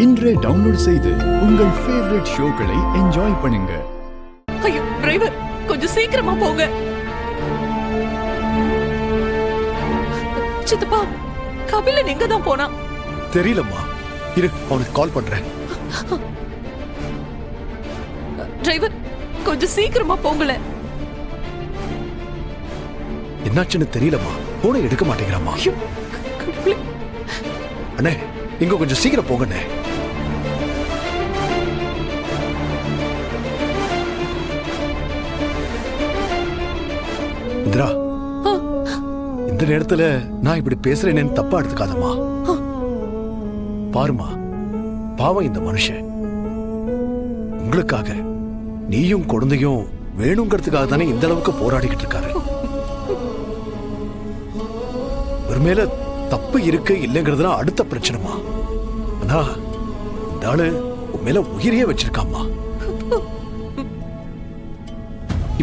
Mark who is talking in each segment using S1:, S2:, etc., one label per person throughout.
S1: இன்றே டவுன்லோட் செய்து உங்கள் ஃபேவரட் ஷோக்களை என்ஜாய் பண்ணுங்க.
S2: ஐயோ டிரைவர், கொஞ்சம் சீக்கிரமா போங்க. சித்தப்பா, கபிலன் எங்க தான் போனா?
S3: தெரியலம்மா, இரு அவனுக்கு கால் பண்றேன்.
S2: டிரைவர், கொஞ்சம் சீக்கிரமா போங்கல.
S3: என்னாச்சுன்னு தெரியலம்மா, போனை எடுக்க மாட்டேங்கிறாமா. அண்ணே, இங்க கொஞ்சம் சீக்கிரம் போங்கண்ணே. இந்திரா, இந்த நேரத்துல நான் இப்படி பேசுறேன்னு தப்பா எடுத்துக்காதம்மா. பாருமா, பாவம் இந்த மனுஷன். உங்களுக்காக நீயும் குழந்தையும் வேணுங்கிறதுக்காக தானே இந்த அளவுக்கு போராடிக்கிட்டு இருக்காரு. ஒரு மேல தப்பு இருக்கு இல்லைங்கிறதுலாம் அடுத்த பிரச்சனைமா. ஆனா இந்த ஆளு உன் மேல உயிரையே வச்சிருக்காமா.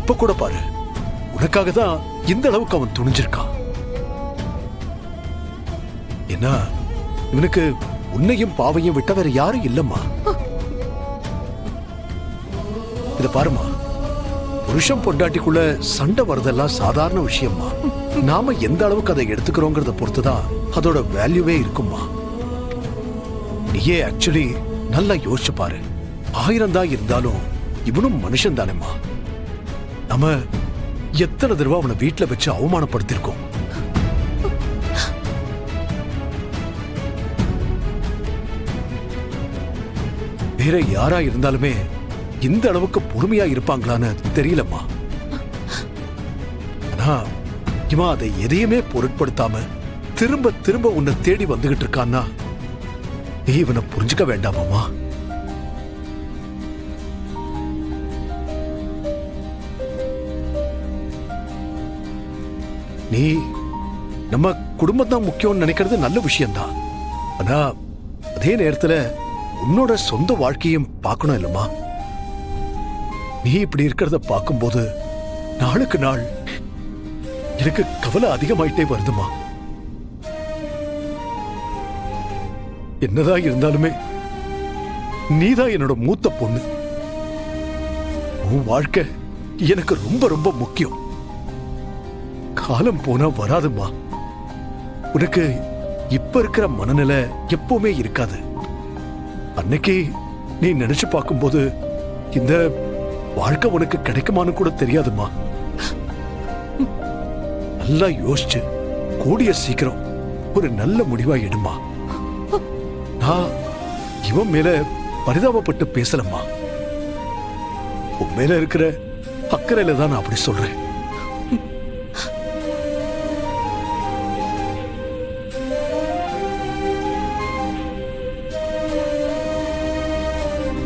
S3: இப்ப கூட பாரு, உனக்காக தான் இந்த அளவுக்கு அவன் துணிஞ்சிருக்கான். என்ன, இவனுக்கு உன்னையும் பாவையும் விட்ட வேற யாரும் இல்லம்மா. இத பாருமா, புருஷன் பொண்டாட்டிக்குள்ள சண்டை வரதெல்லாம் சாதாரண விஷயம்மா. நாம எந்த அளவுக்கு அதை எடுத்துக்கிறோங்கிறத பொறுத்துதான் அதோட வேல்யூவே இருக்குமா. நீயே ஆக்சுவலி நல்லா யோசிச்சு பாரு. 1000 தான் இருந்தாலும் இவனும் மனுஷன் தானேம்மா. நம்ம எத்தனை தடவை அவனை வீட்டுல வச்சு அவமானப்படுத்திருக்கோம். வேற யாரா இருந்தாலுமே இந்த அளவுக்கு பொறுமையா இருப்பாங்களான்னு தெரியலம்மா. ஆனா இவன் அதை எதையுமே பொருட்படுத்தாம திரும்ப திரும்ப உன்னை தேடி வந்துகிட்டு இருக்கான்னா நீ இவனை புரிஞ்சுக்க வேண்டாமாமா. நீ நம்ம குடும்பம் தான் முக்கியம்னு நினைக்கிறது நல்ல விஷயம்தான். ஆனா அதே நேரத்துல உன்னோட சொந்த வாழ்க்கையும் பார்க்கணும் இல்லம்மா. நீ இப்படி இருக்கிறத பார்க்கும்போது நாளுக்கு நாள் எனக்கு கவலை அதிகமாயிட்டே வருதுமா. என்னதான் இருந்தாலுமே நீதான் என்னோட மூத்த பொண்ணு. உன் வாழ்க்கை எனக்கு ரொம்ப ரொம்ப முக்கியம். காலம் போனா வராதுமா. உனக்கு இப்ப இருக்கிற மனநிலை எப்பவுமே இருக்காது. அன்னைக்கு நீ நினைச்சு பார்க்கும்போது இந்த வாழ்க்கை உனக்கு கிடைக்குமான்னு கூட தெரியாதுமா. நல்லா யோசிச்சு கூடிய சீக்கிரம் ஒரு நல்ல முடிவா எடுமா. நான் இவன் மேல பரிதாபப்பட்டு பேசலம்மா. உன் மேல இருக்கிற அக்கறையில தான் நான் அப்படி சொல்றேன்.